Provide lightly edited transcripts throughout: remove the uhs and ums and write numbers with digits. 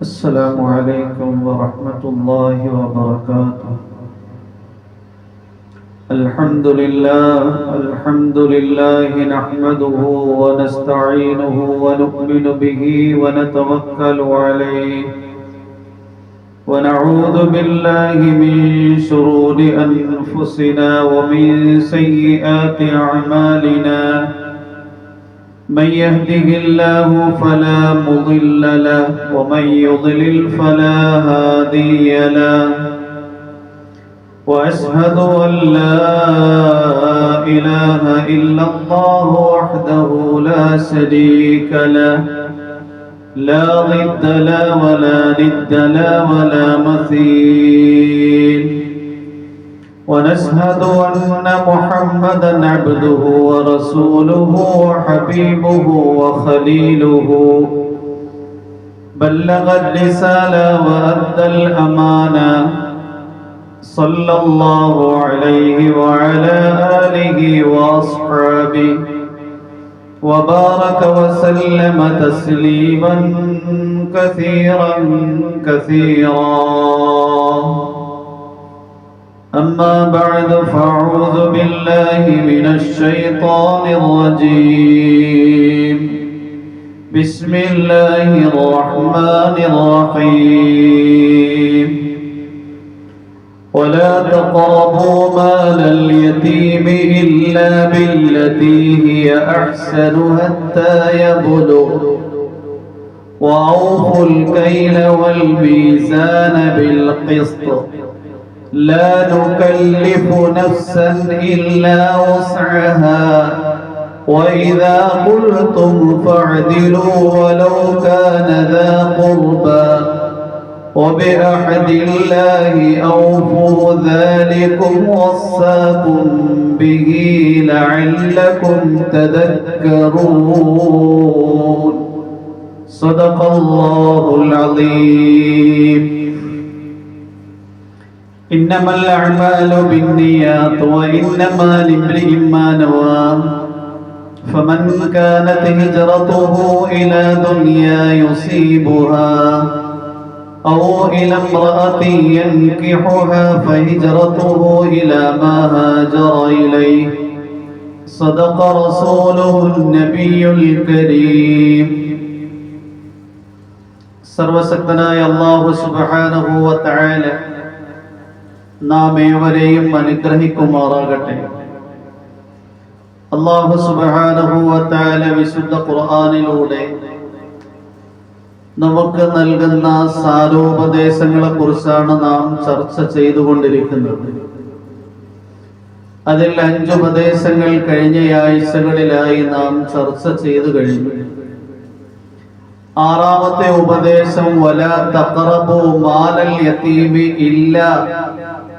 السلام عليكم ورحمة الله وبركاته. الحمد لله نحمده ونستعينه ونؤمن به ونتوكل عليه ونعوذ بالله من شرور أنفسنا ومن سيئات أعمالنا. من يهده الله فلا مضل له ومن يضلل فلا هادي له. وأشهد أن لا إله إلا الله وحده لا شريك له لا ضد له ولا ند له ولا مثيل. ونشهد أن محمدا عبده ورسوله وحبيبه وخليله بلغ الرسالة وأدى الأمانة. صلى الله عليه وعلى آله وأصحابه وبارك وسلم تسليما كثيرا أما بعد فأعوذ بالله من الشيطان الرجيم. بسم الله الرحمن الرحيم. ولا تقربوا مال اليتيم إلا بالتي هي أحسن حتى يبلغ وأوفوا الكيل والميزان بالقسط لا نكلف نفسا إلا وسعها وإذا قلتم فاعدلوا ولو كان ذا قربى وبعهد الله أوفوا ذلكم وصاكم به لعلكم تذكرون. صدق الله العظيم. إنما الأعمال بالنيات وإنما لامرئ ما نوى. فمن كانت هجرته إلى دنيا يصيبها أو إلى امرأة ينكحها فهجرته إلى ما هاجر إليه. صدق رسوله النبي الكريم. സർവശക്തനായ അല്ലാഹു സുബ്ഹാനഹു വ തആല നാം ഏവരെയും അനുഗ്രഹിക്കുമാറാകട്ടെ. അല്ലാഹു സുബ്ഹാനഹു വ തആല വിശുദ്ധ ഖുർആനിലൂടെ നമുക്ക് നൽകുന്ന സാരോപദേശങ്ങളെ കുറിച്ചാണ് നാം ചർച്ച ചെയ്തുകൊണ്ടിരിക്കുന്നത്. അതിൽ 5 ഉപദേശങ്ങൾ കഴിഞ്ഞ ആഴ്ചകളിലായി നാം ചർച്ച ചെയ്തു കഴിഞ്ഞു. 6ാമത്തെ ഉപദേശം വലാ തഖറബു മാലൽ യതീമി ഇല്ലാ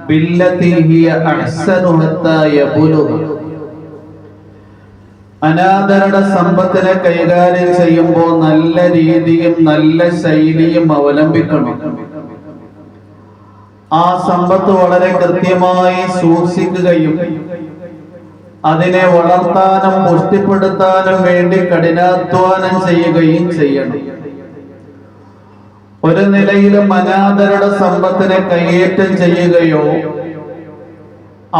ബില്ലതി ഹിയ അഹ്സനു ഹത്താ യബുലുഗ. അനാഥരുടെ സമ്പത്തിനെ കൈകാര്യം ചെയ്യുമ്പോൾ നല്ല രീതിയും നല്ല ശൈലിയും അവലംബിക്കണം. ആ സമ്പത്ത് വളരെ കൃത്യമായി സൂക്ഷിക്കുകയും അതിനെ വളർത്താനും പുഷ്ടിപ്പെടുത്താനും വേണ്ടി കഠിനാധ്വാനം ചെയ്യുകയും ചെയ്യണം. ഒരു നിലയിലും അനാഥരുടെ സമ്പത്തിനെ കൈയേറ്റം ചെയ്യുകയോ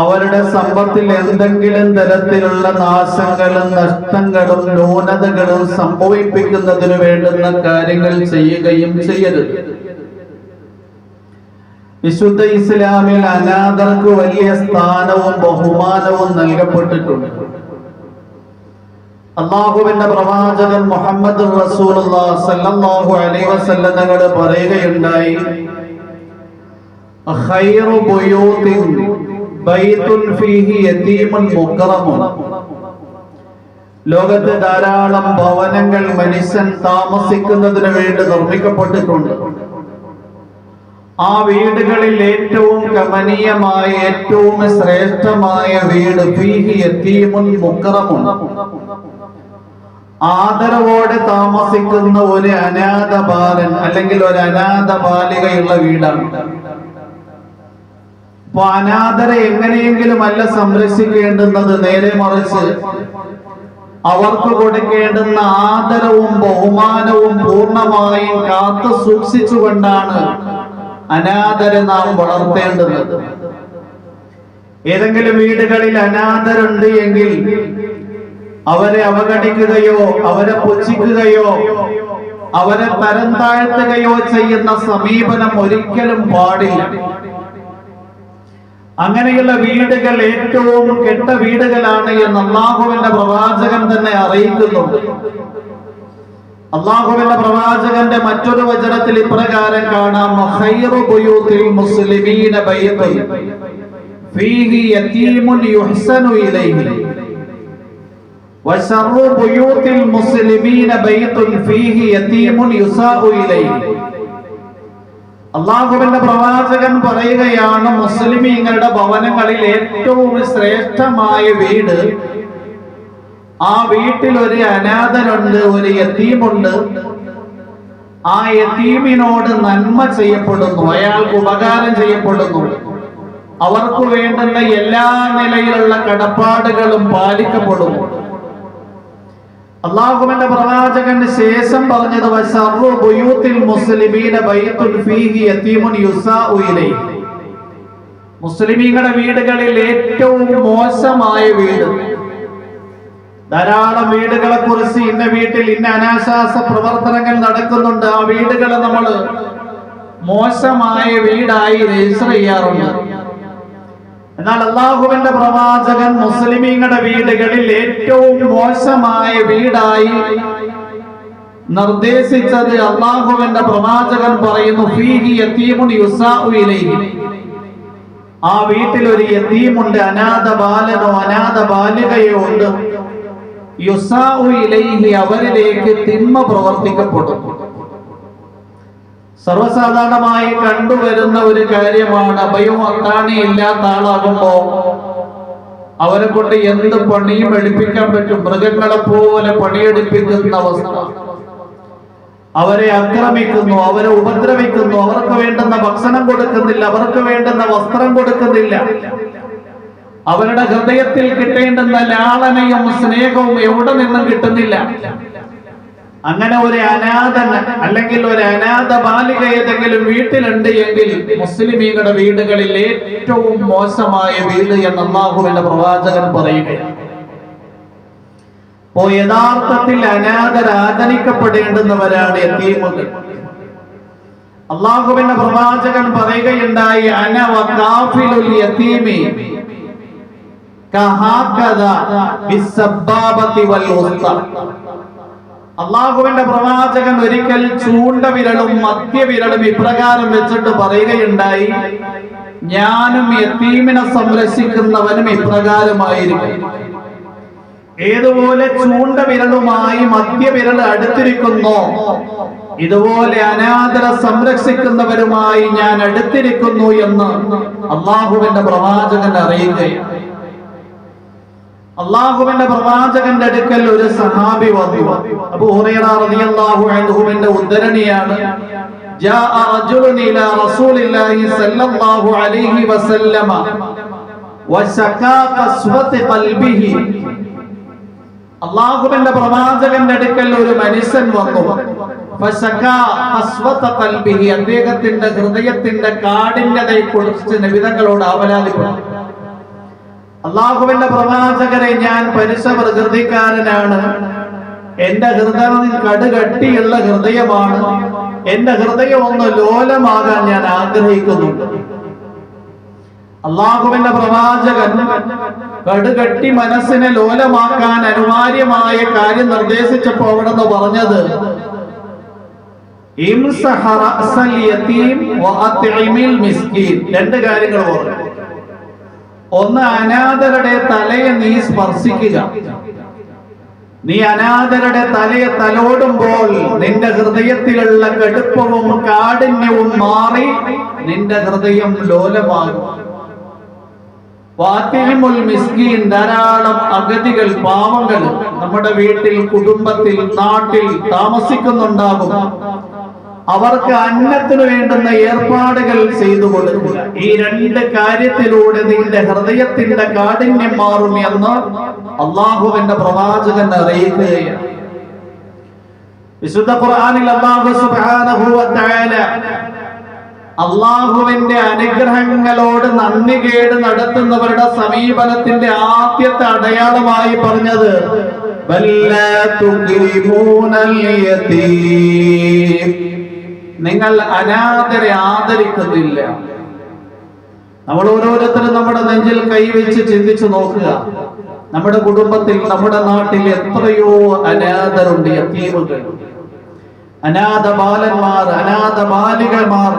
അവരുടെ സമ്പത്തിൽ എന്തെങ്കിലും തരത്തിലുള്ള നാശങ്ങളും നഷ്ടങ്ങളും ന്യൂനതകളും സംഭവിപ്പിക്കുന്നതിന് വേണ്ടുന്ന കാര്യങ്ങൾ ചെയ്യുകയും ചെയ്യരുത്. വിശുദ്ധ ഇസ്ലാമിൽ അനാഥർക്ക് വലിയ സ്ഥാനവും ബഹുമാനവും നൽകപ്പെട്ടിട്ടുണ്ട്. അല്ലാഹുവിന്റെ പ്രവാചകൻ മുഹമ്മദ് റസൂലുള്ളാഹി സ്വല്ലല്ലാഹു അലൈഹി വസല്ലം തങ്ങൾ പറയുകയുണ്ടായി, ഖൈറു ബുയൂത്തിൻ ബൈത്തുൻ ഫീഹി യതീമുൻ മുക്റമുൻ. ലോകത്ത് ധാരാളം ഭവനങ്ങൾ മനുഷ്യൻ താമസിക്കുന്നതിന് വേണ്ടി നിർമ്മിക്കപ്പെട്ടിട്ടുണ്ട്. ആ വീടുകളിൽ ഏറ്റവും കമനീയമായ ഏറ്റവും ശ്രേഷ്ഠമായ വീട് ഫീഹി യതീമുൻ മുക്റമുൻ, ആദരവോടെ താമസിക്കുന്ന ഒരു അനാഥ ബാലൻ അല്ലെങ്കിൽ ഒരു അനാഥ ബാലികയുള്ള വീടാണ്. അപ്പൊ അനാഥരെ എങ്ങനെയെങ്കിലും അല്ല സംരക്ഷിക്കേണ്ടുന്നത്, നേരെ മറിച്ച് അവർക്ക് കൊടുക്കേണ്ടുന്ന ആദരവും ബഹുമാനവും പൂർണ്ണമായും കാത്തു സൂക്ഷിച്ചുകൊണ്ടാണ് അനാഥരെ നാം വളർത്തേണ്ടത്. ഏതെങ്കിലും വീടുകളിൽ അനാഥരുണ്ട് എങ്കിൽ അവരെ അവഗണിക്കുകയോ അവരെ പുച്ഛിക്കുകയോ അവരെ തരം താഴ്ത്തുകയോ ചെയ്യുന്ന സമീപനം ഒരിക്കലും പാടില്ല. അങ്ങനെയുള്ള വീടുകൾ ഏറ്റവും കെട്ട വീടുകളാണ് എന്ന് അല്ലാഹുവിന്റെ പ്രവാചകൻ തന്നെ അറിയിക്കുന്നുണ്ട്. അല്ലാഹുവിന്റെ പ്രവാചകന്റെ മറ്റൊരു വചനത്തിൽ ഇപ്രകാരം കാണാം: ഖൈറു ബുയൂത്തിൽ മുസ്ലിമീന ബൈതുൻ ഫീഹി യതീമുൻ യുഹ്സനു ഇലൈഹി വശറു ബുയൂത്തിൽ മുസ്ലിമീന ബൈതുൻ ഫീഹി യതീമുൻ യുസാഉ ഇലൈഹി. അല്ലാഹുവിന്റെ പ്രവാചകൻ പറയുകയാണ്, മുസ്ലിമീങ്ങളുടെ ഭവനങ്ങളിൽ ഏറ്റവും ശ്രേഷ്ഠമായ വീട്, ആ വീട്ടിൽ ഒരു അനാഥനുണ്ട്, ഒരു യതീമുണ്ട്. ആ യതീമിനോട് നന്മ ചെയ്യപ്പെടുന്നു, അയാൾക്ക് ഉപകാരം ചെയ്യപ്പെടുന്നു, അവർക്ക് വേണ്ടുന്ന എല്ലാ നിലയിലുള്ള കടപ്പാടുകളും പാലിക്കപ്പെടുന്നു. അല്ലാഹുവിന്റെ പ്രവാചകന്റെ ശേഷം പറഞ്ഞത് വശറു ബുയൂത്തിൽ മുസ്ലിമീന ബൈതുൻ ഫീഹി യതീമുൻ യുസാഉ ഇലൈഹി. മുസ്ലിമീങ്ങളുടെ വീടുകളിൽ ഏറ്റവും മോശമായ വീട്. ധാരാളം വീടുകളെ കുറിച്ച് ഇന്ന വീട്ടിൽ ഇന്ന അനാശാസ പ്രവർത്തനങ്ങൾ നടക്കുന്നുണ്ട്, ആ വീടുകളെ നമ്മൾ മോശമായ വീടായി രജിസ്റ്റർ ചെയ്യാറുണ്ട്. എന്നാൽ അല്ലാഹുവിന്റെ പ്രവാചകൻ മുസ്ലിമീങ്ങളുടെ വീടുകളിൽ ഏറ്റവും മോശമായ വീടായി നിർദ്ദേശിച്ചത് അല്ലാഹുവിന്റെ പ്രവാചകൻ പറയുന്നു, ഫീഹി യതീമുൻ യുസാഉ ഇലൈഹി. ആ വീട്ടിൽ ഒരു യതീമുണ്ട്, അനാഥ ബാലനോ അനാഥ ബാലികയോ ഉണ്ട്. യുസാഉ ഇലൈഹി, അവരിലേക്ക് തിന്മ പ്രവർത്തിക്കപ്പെടും. സർവസാധാരണമായി കണ്ടുവരുന്ന ഒരു കാര്യമാണ്. അഭയവും അത്താണിയും ഇല്ലാത്ത ആളാകുമ്പോ അവരെ കൊണ്ട് എന്ത് പണിയും എടുപ്പിക്കാൻ പറ്റും. മൃഗങ്ങളെ പോലെ പണിയെടുപ്പിക്കുന്ന അവസ്ഥ. അവരെ ആക്രമിക്കുന്നു, അവരെ ഉപദ്രവിക്കുന്നു, അവർക്ക് വേണ്ടുന്ന ഭക്ഷണം കൊടുക്കുന്നില്ല, അവർക്ക് വേണ്ടുന്ന വസ്ത്രം കൊടുക്കുന്നില്ല, അവരുടെ ഹൃദയത്തിൽ കിട്ടേണ്ടുന്ന ലാളനയും സ്നേഹവും എവിടെ നിന്നും കിട്ടുന്നില്ല. അങ്ങനെ ഒരു അനാഥൻ അല്ലെങ്കിൽ ഒരു അനാഥ ബാലിക ഏതെങ്കിലും വീട്ടിലുണ്ട് എങ്കിൽ മുസ്ലിമീങ്ങളുടെ വീടുകളിൽ ഏറ്റവും മോശമായ വീട് എന്ന് അല്ലാഹുവിന്റെ പ്രവാചകൻ പറയുകയാണ്. അപ്പോ യഥാർത്ഥത്തിൽ അനാഥർ ആദരിക്കപ്പെടേണ്ടുന്നവരാണ് യതീമുകൾ. അല്ലാഹുവിന്റെ പ്രവാചകൻ പറയുകയുണ്ടായി, അന വകാഫിലുൽ യതീമി കഹാകദ ബിസ്സബാബതി വൽ ഉസ്ത. അല്ലാഹുവിന്റെ പ്രവാചകൻ ഒരിക്കൽ ചൂണ്ടവിരലും മധ്യവിരലും ഇപ്രകാരം വെച്ചിട്ട് പറയുകയുണ്ടായി, ഞാനും യതീമിനെ സംരക്ഷിക്കുന്നവനും ഇപ്രകാരമായിരിക്കും. ഏതുപോലെ ചൂണ്ടവിരലുമായി മധ്യവിരൽ അടുത്തിരിക്കുന്നു, ഇതുപോലെ അനാഥരെ സംരക്ഷിക്കുന്നവരുമായി ഞാൻ അടുത്തിരിക്കുന്നു എന്ന് അല്ലാഹുവിന്റെ പ്രവാചകൻ അറിയുകയാണ്. അല്ലാഹുവിന്റെ പ്രവാചകന്റെ അടുക്കൽ ഒരു സഹാബി വന്നു. അബൂ ഹുറൈറ റളിയല്ലാഹു അൻഹുവിന്റെ ഉദ്ധരണിയാണ്, ജാഅ റജുലുൻ ഇലാ റസൂലില്ലാഹി സ്വല്ലല്ലാഹു അലൈഹി വസല്ലമ വശകാ ഖസ്വത ഖൽബിഹി. അല്ലാഹുവിന്റെ പ്രവാചകന്റെ അടുക്കൽ ഒരു മനുഷ്യൻ വന്നു. ഫശകാ ഖസ്വത ഖൽബിഹി, അദ്ദേഹത്തിന്റെ ഹൃദയത്തിന്റെ കാഠിന്യതയെക്കുറിച്ച് നബി തങ്ങളോട് ആവലാതിപ്പെട്ടു. അല്ലാഹുവിന്റെ പ്രവാചകരെ, ഞാൻ പരിസപ്രകൃതിക്കാരനാണ്, എന്റെ ഹൃദയം കടുകട്ടിയുള്ള ഹൃദയമാണ്, എന്റെ ഹൃദയം ഒന്ന് ലോലമാകാൻ ഞാൻ ആഗ്രഹിക്കുന്നുണ്ട്. അല്ലാഹുവിന്റെ പ്രവാചകൻ കടുകട്ടി മനസ്സിനെ ലോലമാക്കാൻ അനിവാര്യമായ കാര്യം നിർദ്ദേശിച്ചപ്പോ അവിടെ നിന്ന് പറഞ്ഞത്, ഇംസഹ റഅസൽ യതീം വഅത്ഇമിൽ മിസ്കീൻ. രണ്ട് കാര്യങ്ങൾ പറഞ്ഞു. ഒന്ന്, അനാഥരുടെ തലയെ നീ സ്പർശിക്കുക. നീ അനാഥരുടെ തലയെ തലോടുമ്പോൾ നിന്റെ ഹൃദയത്തിലുള്ള കടുപ്പവും കാഠിന്യവും മാറി നിന്റെ ഹൃദയം ലോലമാകും. വാതിമുൽ മിസ്കീൻ, ധാരാളം അഗതികൾ, പാവങ്ങൾ നമ്മുടെ വീട്ടിൽ, കുടുംബത്തിൽ, നാട്ടിൽ താമസിക്കുന്നുണ്ടാകും. അവർക്ക് അന്നത്തിന് വേണ്ടുന്ന ഏർപ്പാടുകൾ ചെയ്തു കൊടുക്കുക. ഈ രണ്ട് കാര്യത്തിലൂടെ നിന്റെ ഹൃദയത്തിന്റെ കാഠിന്യം മാറും എന്ന് അള്ളാഹുവിന്റെ പ്രവാചകൻ അറിയിക്കുകയാണ്. വിശുദ്ധ ഖുർആനിൽ അല്ലാഹു സുബ്ഹാനഹു വ തആല അള്ളാഹുവിന്റെ അനുഗ്രഹങ്ങളോട് നന്ദികേട് നടത്തുന്നവരുടെ സമീപനത്തിന്റെ ആദ്യത്തെ അടയാളമായി പറഞ്ഞത് നിങ്ങൾ അനാഥരെ ആദരിക്കുന്നില്ല. നമ്മൾ ഓരോരുത്തരും നമ്മുടെ നെഞ്ചിൽ കൈവച്ച് ചിന്തിച്ചു നോക്കുക. നമ്മുടെ കുടുംബത്തിൽ, നമ്മുടെ നാട്ടിൽ എത്രയോ അനാഥരുണ്ട്, യതീമുകൾ, അനാഥ ബാലന്മാർ, അനാഥ ബാലികമാർ.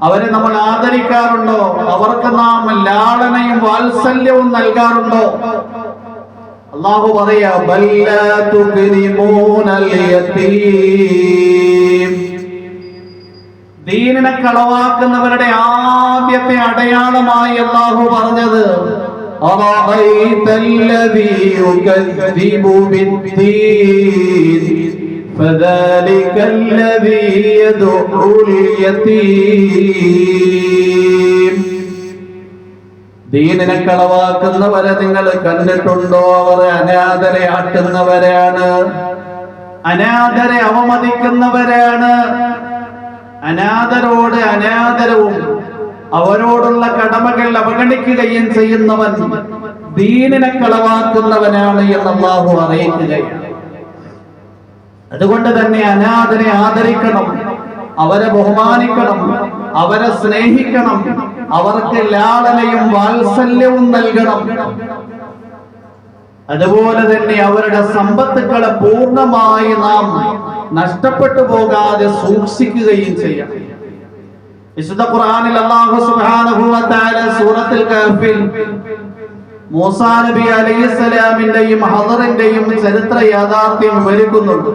അവരെ നമ്മൾ ആദരിക്കാറുണ്ടോ? അവർക്ക് നാം ലാളനയും വാത്സല്യവും നൽകാറുണ്ടോ? അല്ലാഹു പറയാ ബല്ലാ തുക്രിമൂനൽ യതീം. ദീനിനെ കളവാക്കുന്നവരുടെ ആദ്യത്തെ അടയാളമായി അല്ലാഹു പറഞ്ഞത് അറഅയ്തല്ലദീ യുകദ്ദിബു ബിദ്ദീൻ ഫദാലികല്ലദീ യദ്ഉൽ യതീം. ദീനിനെ കളവാക്കുന്നവരെ നിങ്ങൾ കണ്ടിട്ടുണ്ടോ? അവർ അനാഥരെ ആട്ടുന്നവരാണ്, അനാഥരെ അവമതിക്കുന്നവരാണ്. അനാഥരോട് അനാദരവും അവരോടുള്ള കടമകൾ അവഗണിക്കുകയും ചെയ്യുന്നവൻ ദീനിനെ കളവാക്കുന്നവനാണ് എന്ന് അല്ലാഹു അറിയിക്കുകയാണ്. അതുകൊണ്ട് തന്നെ അനാഥരെ ആദരിക്കണം, അവരെ ബഹുമാനിക്കണം, അവരെ സ്നേഹിക്കണം, അവർക്ക് ലാളനയും വാത്സല്യവും നൽകണം. അതുപോലെ തന്നെ അവരുടെ സമ്പത്തുക്കളെ പൂർണ്ണമായി നാം നഷ്ടപ്പെട്ടു പോകാതെ സൂക്ഷിക്കുകയും ചെയ്യണം. വിശുദ്ധ ഖുർആനിൽ അല്ലാഹു സുബ്ഹാനഹു വ തആല സൂറത്തുൽ കഹ്ഫിൽ മൂസാ നബി അലൈഹിസ്സലാമിന്റെയും ഹദറിന്റെയും ചരിത്ര യാഥാർത്ഥ്യം വിവരിക്കുന്നുണ്ട്.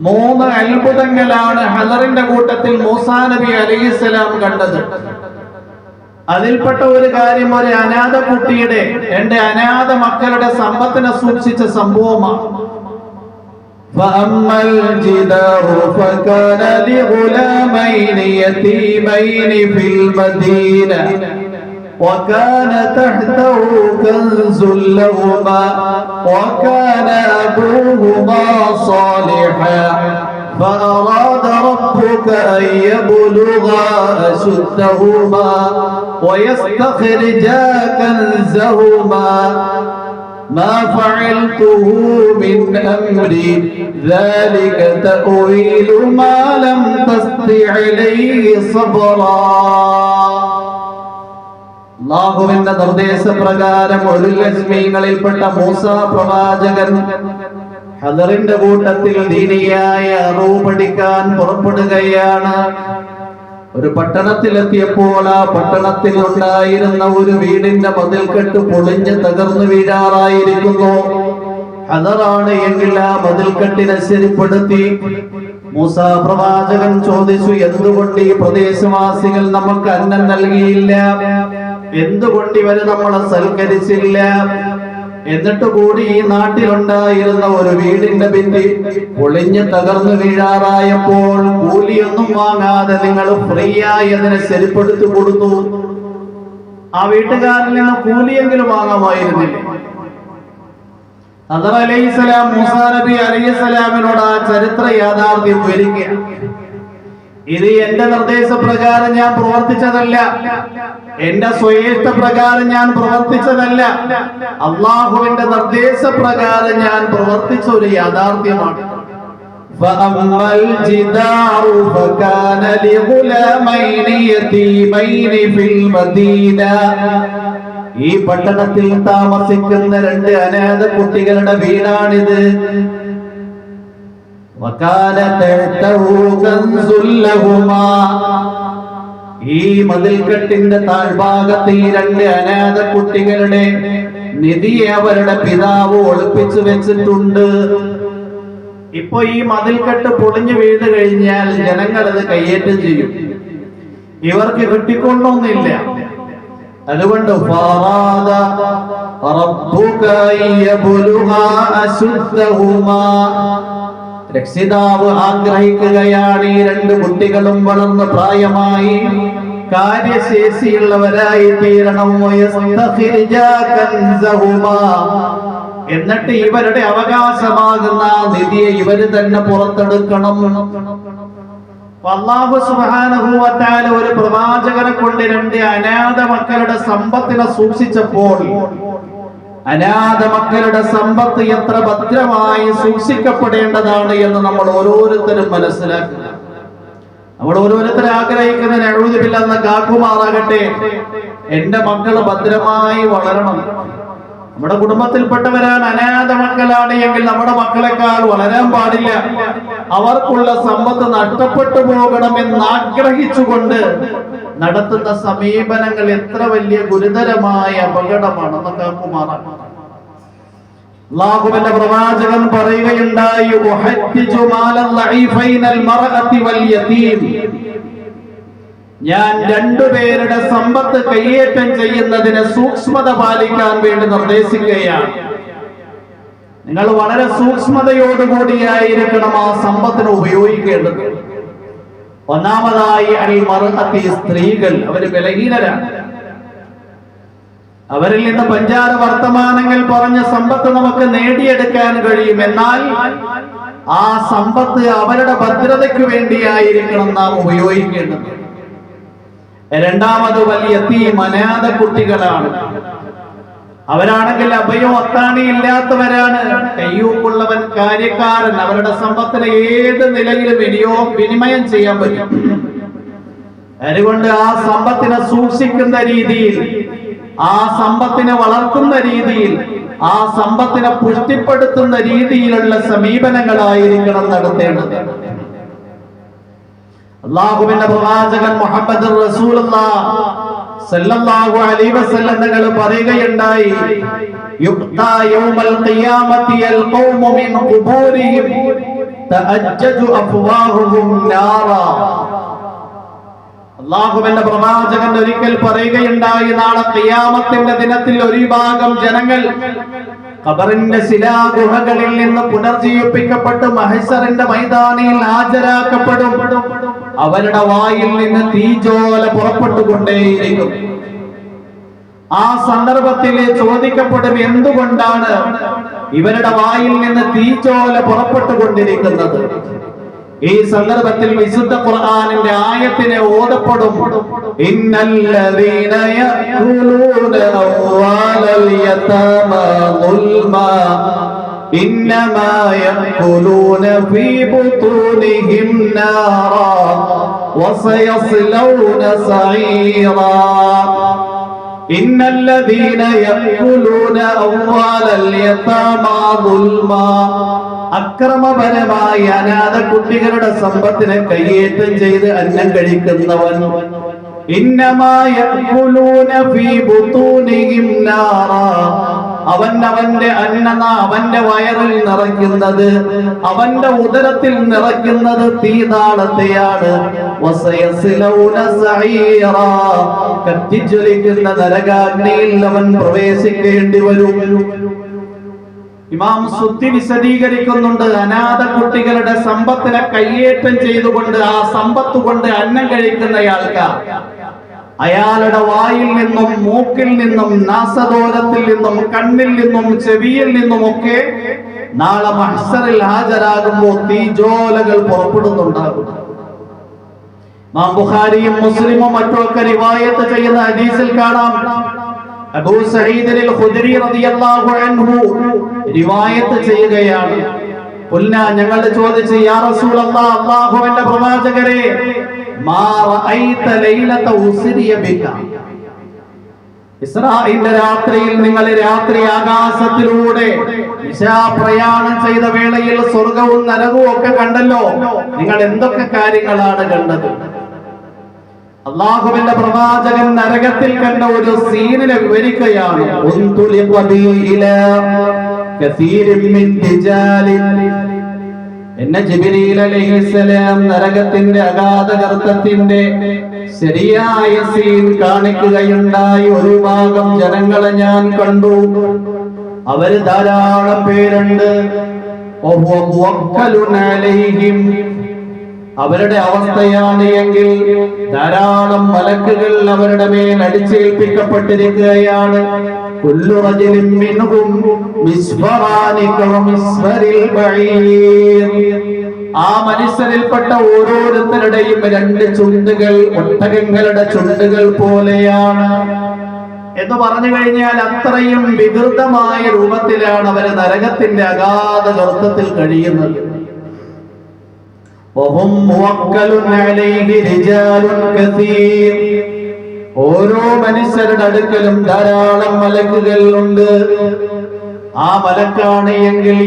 3 അത്ഭുതങ്ങളാണ് ഹദറിന്റെ കൂട്ടത്തിൽ മൂസാ നബി അലൈഹിസ്സലാം കണ്ടത്. അതിൽപ്പെട്ട ഒരു കാര്യം ഒരു അനാഥ കുട്ടിയുടെ, 2 അനാഥ മക്കളുടെ സമ്പത്തിനെ സൂക്ഷിച്ച സംഭവമാണ്. فأما الجدار فكان لغلامين يتيمين في المدينة وكان تحته كنز لهما وكان أبوهما صالحا فأراد ربك أن يبلغا أشدهما ويستخرجا كنزهما ما فعلته من أمري ذلك تأويل ما لم تستطع عليه صبرا. അല്ലാഹുവിന്റെ നിർദ്ദേശപ്രകാരം ഉലുൽ അസ്മീങ്ങളിൽപ്പെട്ട മൂസാ പ്രവാചകൻ ഹദറിന്റെ കൂട്ടത്തിൽ ദീനിയായ അറിവ് പഠിക്കാൻ പുറപ്പെടുകയാണ്. ഒരു പട്ടണത്തിലെത്തിയപ്പോൾ ആ പട്ടണത്തിൽ ഉണ്ടായിരുന്ന ഒരു വീടിന്റെ മതിൽക്കെട്ട് പൊളിഞ്ഞ് തകർന്നു വീഴാറായിരിക്കുന്നു. ഹദറാണ് എങ്കിൽ ആ മതിൽക്കെട്ടിനെ ശരിപ്പെടുത്തി. മൂസാ പ്രവാചകൻ ചോദിച്ചു, എന്തുകൊണ്ട് ഈ പ്രദേശവാസികൾ നമുക്ക് അന്നം നൽകിയില്ല? എന്തുകൊണ്ട് ഇവര് നമ്മളെ സൽക്കരിച്ചില്ല? എന്നിട്ട് കൂടി ഈ നാട്ടിലുണ്ടായിരുന്ന ഒരു വീടിന്റെ ഭിത്തി പൊളിഞ്ഞ് തകർന്നു വീഴാറായപ്പോൾ കൂലിയൊന്നും വാങ്ങാതെ നിങ്ങൾ ഫ്രീ ആയി അതിനെ ശരിപ്പെടുത്തി കൊടുത്തു. ആ വീട്ടുകാരിൽ നിന്ന് കൂലിയെങ്കിലും വാങ്ങാമായിരുന്നില്ല. ഹദർ അലൈഹിസ്സലാം മൂസാ നബി അലൈഹിസ്സലാമിനോട് ആ ചരിത്ര യാഥാർത്ഥ്യം വിവരിക്കുക. ഇത് എന്റെ നിർദ്ദേശപ്രകാരം ഞാൻ പ്രവർത്തിച്ചതല്ല, എന്റെ സ്വയേഷ്ട പ്രകാരം ഞാൻ പ്രവർത്തിച്ചതല്ല, അള്ളാഹുവിന്റെ നിർദ്ദേശപ്രകാരം ഞാൻ പ്രവർത്തിച്ച ഒരു യാഥാർത്ഥ്യമാണ്. فأما الجدار فكان لغلامين يتيمين في المدينة. ഈ പട്ടണത്തിൽ താമസിക്കുന്ന 2 അനാഥ കുട്ടികളുടെ വീടാണിത്. وكان تحته كنز لهما. ഈ മതിൽക്കെട്ടിന്റെ താഴ്ഭാഗത്ത് ഈ 2 അനാഥ കുട്ടികളുടെ നിധിയെ അവരുടെ പിതാവ് ഒളിപ്പിച്ചു വെച്ചിട്ടുണ്ട്. ഇപ്പൊ ഈ മതിൽക്കെട്ട് പൊളിഞ്ഞു വീണ് കഴിഞ്ഞാൽ ജനങ്ങൾ അത് കയ്യേറ്റം ചെയ്യും. ഇവർക്ക് കിട്ടിക്കൊണ്ടൊന്നില്ല. അതുകൊണ്ട് ഫറാദ റബ്ബുക യബ്ലുഗ അശുദ്ധഹുമാ. രക്ഷിതാവ് ആഗ്രഹിക്കുകയാണ് ഈ രണ്ട് കുട്ടികളും വളർന്ന് പ്രായമായി കാര്യശേഷിയുള്ളവരായി തീരണം. എന്നിട്ട് ഇവരുടെ അവകാശമാകുന്ന നിധിയെ ഇവര് തന്നെ പുറത്തെടുക്കണം. അല്ലാഹു സുബ്ഹാനഹു വ തആല ഒരു പ്രവാചകനെ കൊണ്ട് രണ്ട് അനാഥ മക്കളുടെ സമ്പത്തിനെ സൂക്ഷിച്ചപ്പോൾ അനാഥ മക്കളുടെ സമ്പത്ത് എത്ര ഭദ്രമായി സൂക്ഷിക്കപ്പെടേണ്ടതാണ് എന്ന് നമ്മൾ ഓരോരുത്തരും മനസ്സിലാക്കുക. നമ്മൾ ഓരോരുത്തരും ആഗ്രഹിക്കുന്ന നഊദു ബില്ലാഹ് എന്ന കാക്കുമാറാകട്ടെ, എന്റെ മക്കൾ ഭദ്രമായി വളരണം. നമ്മുടെ കുടുംബത്തിൽപ്പെട്ടവരാണ് അനാഥ മക്കളാണ് എങ്കിൽ നമ്മുടെ മക്കളെക്കാൾ വളരാൻ പാടില്ല. അവർക്കുള്ള സമ്പത്ത് നഷ്ടപ്പെട്ടു പോകണമെന്ന് ആഗ്രഹിച്ചുകൊണ്ട് നടത്തുന്ന സമീപനങ്ങൾ എത്ര വലിയ ഗുരുതരമായ അപകടമാണെന്ന് കാക്കുമാറാണ്. അല്ലാഹുവിന്റെ പ്രവാചകൻ പറയുകയുണ്ടായി, ഞാൻ രണ്ടുപേരുടെ സമ്പത്ത് കയ്യേറ്റം ചെയ്യുന്നതിന് സൂക്ഷ്മത പാലിക്കാൻ വേണ്ടി നിർദ്ദേശിക്കുകയാണ്. നിങ്ങൾ വളരെ സൂക്ഷ്മതയോടുകൂടിയായിരിക്കണം ആ സമ്പത്തിനെ ഉപയോഗിക്കേണ്ടത്. ഒന്നാമതായി അൽ മർഅത്തി, സ്ത്രീകൾ അവര് ബലഹീനരാണ്. അവരിൽ നിന്ന് പഞ്ചാര വർത്തമാനങ്ങൾ പറഞ്ഞ സമ്പത്ത് നമുക്ക് നേടിയെടുക്കാൻ കഴിയും. എന്നാൽ ആ സമ്പത്ത് അവരുടെ ഭദ്രതയ്ക്ക് വേണ്ടിയായിരിക്കണം നാം ഉപയോഗിക്കേണ്ടത്. രണ്ടാമത് വലിയ അനാഥ കുട്ടികളാണ്. അവരാണെങ്കിൽ അഭയോ അത്താണി ഇല്ലാത്തവരാണ്. കയ്യൂക്കുള്ളവൻ കാര്യക്കാരൻ. അവരുടെ സമ്പത്തിനെ ഏത് നിലയിലും വിനിമയം ചെയ്യാൻ പറ്റും. അതുകൊണ്ട് ആ സമ്പത്തിനെ സൂക്ഷിക്കുന്ന രീതിയിൽ, ആ സമ്പത്തിനെ വളർത്തുന്ന രീതിയിൽ, ആ സമ്പത്തിനെ പുഷ്ടിപ്പെടുത്തുന്ന രീതിയിലുള്ള സമീപനങ്ങളായിരിക്കണം നടത്തേണ്ടത്. അല്ലാഹുവിന്റെ പ്രവാചകൻ മുഹമ്മദ് റസൂലുള്ളാഹി സല്ലല്ലാഹു അലൈഹി വസല്ലം തങ്ങൾ പറയുകയുണ്ടായി, യുഖ്താ യൗമൽ ഖിയാമത്തി അൽ ഖൗമു മിൻ ഖുബൂരിഹിം തഅജ്ജജു അഫ്വാഹുഹും നാറാ. അല്ലാഹുവിന്റെ പ്രവാചകൻ ഒരിക്കൽ പറയുകയുണ്ടായി, നാളെ ഖിയാമത്തിന്റെ ദിനത്തിൽ ഒരു വിഭാഗം ജനങ്ങൾ ഖബറിന്റെ ശിലാഗുഹകളിൽ നിന്ന് പുനർജീവിപ്പിക്കപ്പെട്ട് മഹ്ശറിന്റെ മൈതാനിയിൽ ഹാജരാക്കപ്പെടും. അവരുടെ വായിൽ നിന്ന് തീജ്വാല പുറപ്പെട്ടുകൊണ്ടേയിരിക്കും. ആ സന്ദർഭത്തിൽ ചോദിക്കപ്പെടും, എന്തുകൊണ്ടാണ് ഇവരുടെ വായിൽ നിന്ന് തീജ്വാല പുറപ്പെട്ടുകൊണ്ടിരിക്കുന്നത്? ഈ സന്ദർഭത്തിൽ വിശുദ്ധ ഖുർആനിന്റെ ആയത്തിനെ ഓതപ്പെടും, ഇന്നല്ലദീന യഅകുലൂന അംവാലൽ യതാമാ ദുൽമാ ഇന്നമാ യഅകുലൂന ഫീ ബുതൂനിഹിം നാറാ വസയസ്ലൗന സഈറാ. ഇന്നല്ലദീന യഅകുലൂന അംവാലൽ യതാമാ ദുൽമാ, അക്രമപരമായി അനാഥ കുട്ടികളുടെ സമ്പത്തിനെ കയ്യേറ്റം ചെയ്ത് അന്നം കഴിക്കുന്നവൻ, ഇന്നമാ യഅകുലൂന ഫീ ബുതൂനിഹിം നാറാ, അവന്റെ അവന്റെ വയറിൽ നിറയ്ക്കുന്നത്, അവന്റെ ഉദരത്തിൽ നിറയ്ക്കുന്നത് തീനാളത്തെയാണ്. വസയസ്ലൗന സഈറാ, കത്തിജ്വലിക്കുന്ന നരകാഗ്നിയിൽ അവൻ പ്രവേശിക്കേണ്ടി വരും. ഇമാം സുദ്ദി വിശദീകരിക്കുന്നുണ്ട്, അനാഥ കുട്ടികളുടെ സമ്പത്തിനെ കയ്യേറ്റം ചെയ്തുകൊണ്ട് ആ സമ്പത്ത് കൊണ്ട് അന്നം കഴിക്കുന്നയാൾക്ക് അയാളുടെ വായിൽ നിന്നും മൂക്കിൽ നിന്നും നാസദോരത്തിൽ നിന്നും കണ്ണിൽ നിന്നും ചെവിയിൽ നിന്നുമൊക്കെ നാളെ മഹ്ശറിൽ ഹാജരാകുമ്പോൾ തീജ്വാലകൾ പുറപ്പെടുന്നുണ്ടാകും. ഇമാം ബുഖാരിയും മുസ്ലിമും മറ്റുമൊക്കെ റിവായത്ത് ചെയ്യുന്ന ഹദീസിൽ കാണാം, അബൂ സഈദ് അൽ ഖുദരി റളിയല്ലാഹു അൻഹു റിവായത്ത് ചെയ്യുകയാണ്, ഞങ്ങൾ ചോദിച്ചു, യാ റസൂലല്ലാഹ്, അല്ലാഹുവിന്റെ പ്രവാചകരെ, മാ റഅയ്ത ലൈലത ഉസ്രിയ ബിക, ഇസ്രാഈലിന്റെ രാത്രിയിൽ നിങ്ങൾ രാത്രി ആകാശത്തിലൂടെ പ്രയാണം ചെയ്ത വേളയിൽ സ്വർഗവും നരകവും ഒക്കെ കണ്ടല്ലോ, നിങ്ങൾ എന്തൊക്കെ കാര്യങ്ങളാണ് കണ്ടത്? അല്ലാഹുവിന്റെ പ്രവാചകൻ നരകത്തിൽ കണ്ട ഒരു സീനിനെ വിവരിക്കുകയാണ്. എന്നെ ജിബ്രീൽ അലൈഹിസ്സലാം നരകത്തിന്റെ അഗാധഗർത്തത്തിന്റെ ശരിയായ സീൻ കാണിക്കുകയുണ്ടായി. ഒരു ഭാഗം ജനങ്ങളെ ഞാൻ കണ്ടു, അവര് ധാരാളം പേരുണ്ട്. വഹുവ മുവക്കലുൻ അലൈഹിം, അവരുടെ അവസ്ഥയാണ് എങ്കിൽ ധാരാളം മലക്കുകൾ അവരുടെ മേൽ അടിച്ചേൽപ്പിക്കപ്പെട്ടിരിക്കുകയാണ്. കുല്ലു റജുലിൻ മിൻഹും മിസ്ഫറാനി കമിസ്ഫരിൽ ബഈർ, ആ മനുഷ്യരിൽപ്പെട്ട ഓരോരുത്തരുടെയും രണ്ട് ചുണ്ടുകൾ ഒട്ടകങ്ങളുടെ ചുണ്ടുകൾ പോലെയാണ് എന്ന് പറഞ്ഞു കഴിഞ്ഞാൽ അത്രയും വികൃതമായ രൂപത്തിലാണ് അവര് നരകത്തിന്റെ അഗാധ ഗർത്തത്തിൽ കഴിയുന്നത്. ഓരോ മനുഷ്യരുടെ അടുക്കലും ധാരാളം മലക്കുകൾ ഉണ്ട്. ആ മലക്കാണ് എങ്കിൽ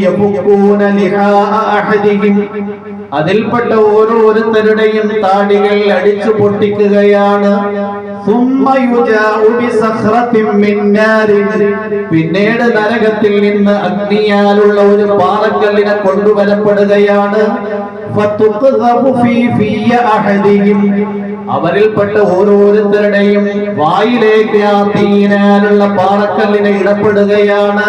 അതിൽപ്പെട്ട ഓരോരുത്തരുടെയും താടികൾ അടിച്ചു പൊട്ടിക്കുകയാണ്. പിന്നീട് നരകത്തിൽ നിന്ന് അഗ്നിയാലുള്ള ഒരു പാറക്കല്ലിനെ കൊണ്ടുവരപ്പെടുകയാണ്. അവരിൽപ്പെട്ട ഓരോരുത്തരുടെയും വായിലേക്ക് ആ തീനാലുള്ള പാറക്കല്ലിനെ ഇടപെടുകയാണ്.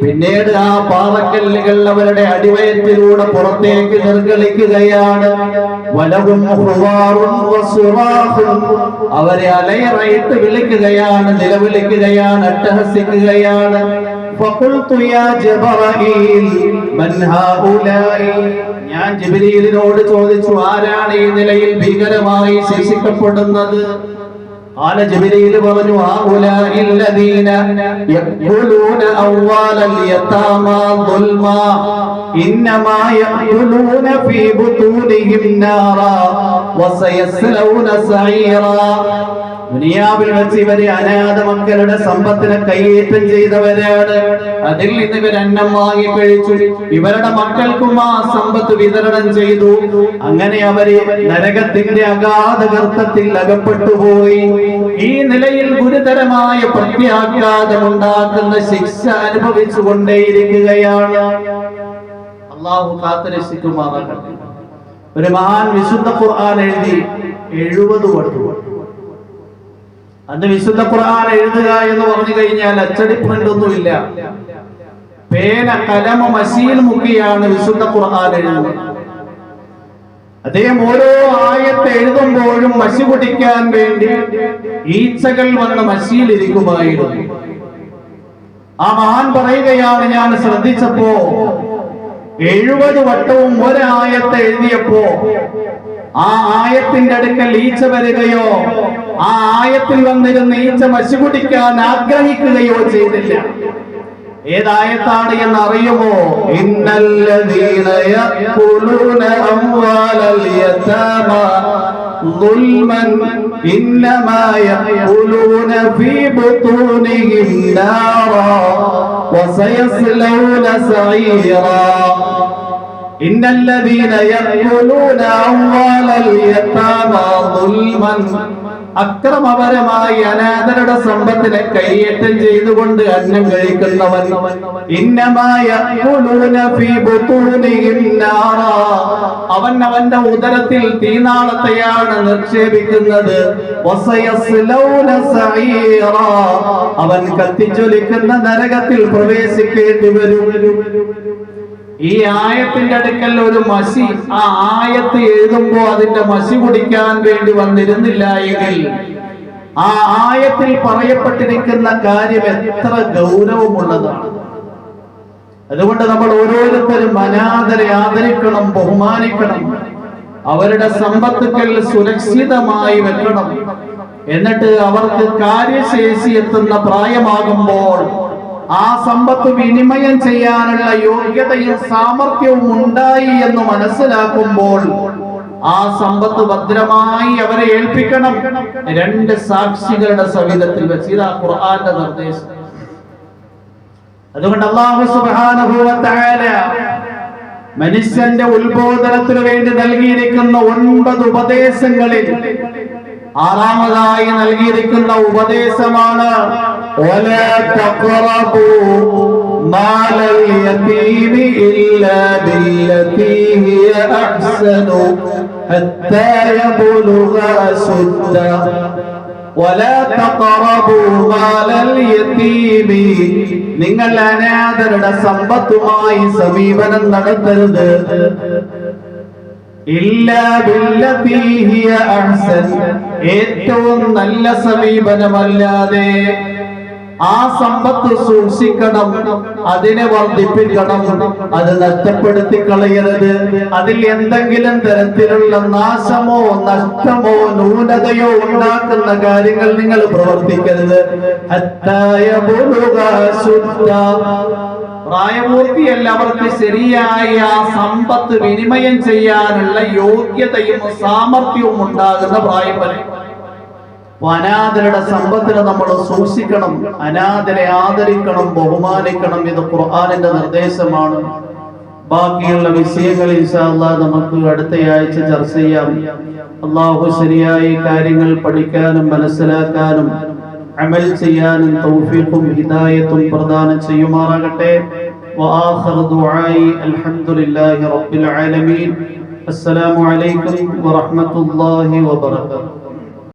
പിന്നീട് ആ പാറക്കല്ലുകൾ അവരുടെ അടിവയറ്റിലൂടെ പുറത്തേക്ക് നിർഗളിക്കുകയാണ്. അവരെ അലയറയിട്ട് വിളിക്കുകയാണ്, നിലവിളിക്കുകയാണ്, അട്ടഹസിക്കുകയാണ്. ഞാൻ ജിബ്രീലിനോട് ചോദിച്ചു, ആരാണ് ഈ നിലയിൽ ഭീകരമായി ശിക്ഷിക്കപ്പെടുന്നത്? قال جبريل പറഞ്ഞു هؤلاء الذين يأكلون أموال اليتامى ظلما إنما يأكلون في بطونهم نارا وسيصلون سعيرا. ദുനിയാവിൽ വെച്ച് ഇവര് അനാഥ മക്കളുടെ സമ്പത്തിനെ കൈയേറ്റം ചെയ്തവരാണ്. അതിൽ നിന്ന് ഇവർ അന്നം വാങ്ങി കഴിച്ചു, ഇവരുടെ മക്കൾക്കും ആ സമ്പത്ത് വിതരണം ചെയ്തു. അങ്ങനെ അവര് നരകത്തിന്റെ അഗാധ ഗർത്തത്തിൽ അകപ്പെട്ടുപോയി. ഈ നിലയിൽ ഗുരുതരമായ പ്രത്യാഘാതമുണ്ടാക്കുന്ന ശിക്ഷ അനുഭവിച്ചു കൊണ്ടേയിരിക്കുകയാണ്. അള്ളാഹു കാത്തുരക്ഷിക്കുമാറാകട്ടെ. ഒരു മഹാൻ വിശുദ്ധ ഖുർആൻ എഴുതി 70 വട്ടം. അന്ന് വിശുദ്ധ ഖുർആൻ എഴുതുക എന്ന് പറഞ്ഞു കഴിഞ്ഞാൽ അച്ചടി പ്രിന്റ് ഒന്നുമില്ല. പേന, കലമ, മശീൽ മുക്കിയാണ് വിശുദ്ധ ഖുർആൻ എഴുതുന്നത്. അദ്ദേഹം ഓരോ ആയത്ത് എഴുതുമ്പോഴും മഷി കുടിക്കാൻ വേണ്ടി ഈച്ചകൾ വന്ന് മഷിയിലിരിക്കുമായിരുന്നു. ആ മഹാൻ പറയുകയാണ്, ഞാൻ ശ്രദ്ധിച്ചപ്പോ 70 വട്ടവും ഒരായത്ത് എഴുതിയപ്പോ ആ ആയത്തിന്റെ അടുക്കൽ ഈച്ച വരികയോ ആ ആയത്തിൽ വന്നിരുന്ന ഈച്ച മഷി കുടിക്കാൻ ആഗ്രഹിക്കുകയോ ചെയ്തില്ല. ഏതായത്താണ് എന്ന് അറിയുമോ? ഇന്നല്ലദീന യഅകുലൂന അംവാലൽ യതാമ ളുൽമൻ ഇന്നമാ യഅകുലൂന ഫീ ബുതൂനിഹിം നാറാ വസയസ്ലൗന സഈറാ. ഇന്നല്ലദീന യഅകുലൂന അംവാലൽ യതാമ ളുൽമൻ, അക്രമപരമായി അനാഥരുടെ സമ്പത്തിനെ കൈയേറ്റം ചെയ്തുകൊണ്ട് അന്നം കഴിക്കുന്നവൻ, അവൻ അവന്റെ ഉദരത്തിൽ തീനാളത്തെയാണ് നിക്ഷേപിക്കുന്നത്. അവൻ കത്തിജ്വലിക്കുന്ന നരകത്തിൽ പ്രവേശിക്കേണ്ടി വരും. ഈ ആയത്തിന്റെ അടുക്കൽ ഒരു മഷി, ആ ആയത്ത് എഴുതുമ്പോ അതിന്റെ മഷി കുടിക്കാൻ വേണ്ടി വന്നിരുന്നില്ല എങ്കിൽ ആ ആയത്തിൽ പറയപ്പെട്ടിരിക്കുന്ന കാര്യം എത്ര ഗൗരവമുള്ളതാണ്. അതുകൊണ്ട് നമ്മൾ ഓരോരുത്തരും അനാഥരെ ആദരിക്കണം, ബഹുമാനിക്കണം, അവരുടെ സമ്പത്തുക്കൾ സുരക്ഷിതമായി വെക്കണം. എന്നിട്ട് അവർക്ക് കാര്യശേഷി എത്തുന്ന പ്രായമാകുമ്പോൾ ആ സമ്പത്ത് വിനിമയം ചെയ്യാനുള്ള യോഗ്യതയും സാമർഥ്യവും ഉണ്ടായി എന്ന് മനസ്സിലാക്കുമ്പോൾ ആ സമ്പത്ത് ഭദ്രമായി അവരെ ഏൽപ്പിക്കണം. 2 സാക്ഷികളുടെ സവിധത്തിൽ വെച്ച്. ഇതാ ഖുർആന്റെ നിർദ്ദേശം. അതുകൊണ്ട് അല്ലാഹു സുബ്ഹാനഹു വ തആല മനുഷ്യന്റെ ഉത്ബോധനത്തിനു വേണ്ടി നൽകിയിരിക്കുന്ന 9 ഉപദേശങ്ങളിൽ 6ാമതായി നൽകിയിരിക്കുന്ന ഉപദേശമാണ് ولا تقربوا مال اليتيم إلا بالتي هي أحسن حتى يبلغ أشده വലാ തഖറബൂ മാലൽ യതീമി, നിങ്ങൾ അനാഥരുടെ സമ്പത്തുമായി സമീപനം നടത്തരുത്. ഇല്ലാ ബില്ലതീ ഹിയ അഹ്സൻ, ഏറ്റവും നല്ല സമീപനമല്ലാതെ. ആ സമ്പത്ത് സൂക്ഷിക്കണം, അതിനെ വർദ്ധിപ്പിക്കണം, അത് നഷ്ടപ്പെടുത്തി കളയരുത്. അതിൽ എന്തെങ്കിലും തരത്തിലുള്ള നാശമോ നഷ്ടമോ ന്യൂനതയോ ഉണ്ടാക്കുന്ന കാര്യങ്ങൾ നിങ്ങൾ പ്രവർത്തിക്കരുത്. പ്രായപൂർത്തിയല്ല, അവർക്ക് ശരിയായ ആ സമ്പത്ത് വിനിമയം ചെയ്യാനുള്ള യോഗ്യതയും സാമർഥ്യവും ഉണ്ടാകുന്ന പ്രായം വരെ. അനാഥരുടെ സമ്പത്തിനെ നമ്മൾ സൂക്ഷിക്കണം, അനാഥരെ ആദരിക്കണം, ബഹുമാനിക്കണം. ഇത് ഖുർആനിന്റെ നിർദ്ദേശമാണ്. ബാക്കിയുള്ള വിഷയങ്ങൾ ഇൻഷാ അല്ലാഹ് നമുക്ക് അടുത്തയാഴ്ച ചർച്ച ചെയ്യാം. അല്ലാഹു ശരിയായ കാര്യങ്ങൾ പഠിക്കാനും മനസ്സിലാക്കാനും അമൽ ചെയ്യാനും തൗഫീഖും ഹിദായത്തും പ്രദാനം ചെയ്യുമാറാകട്ടെ. വആഖിറു ദുആഇ അൽഹംദുലില്ലാഹി റബ്ബിൽ ആലമീൻ. അസ്സലാമു അലൈക്കും വറഹ്മത്തുള്ളാഹി വബറകാതുഹു.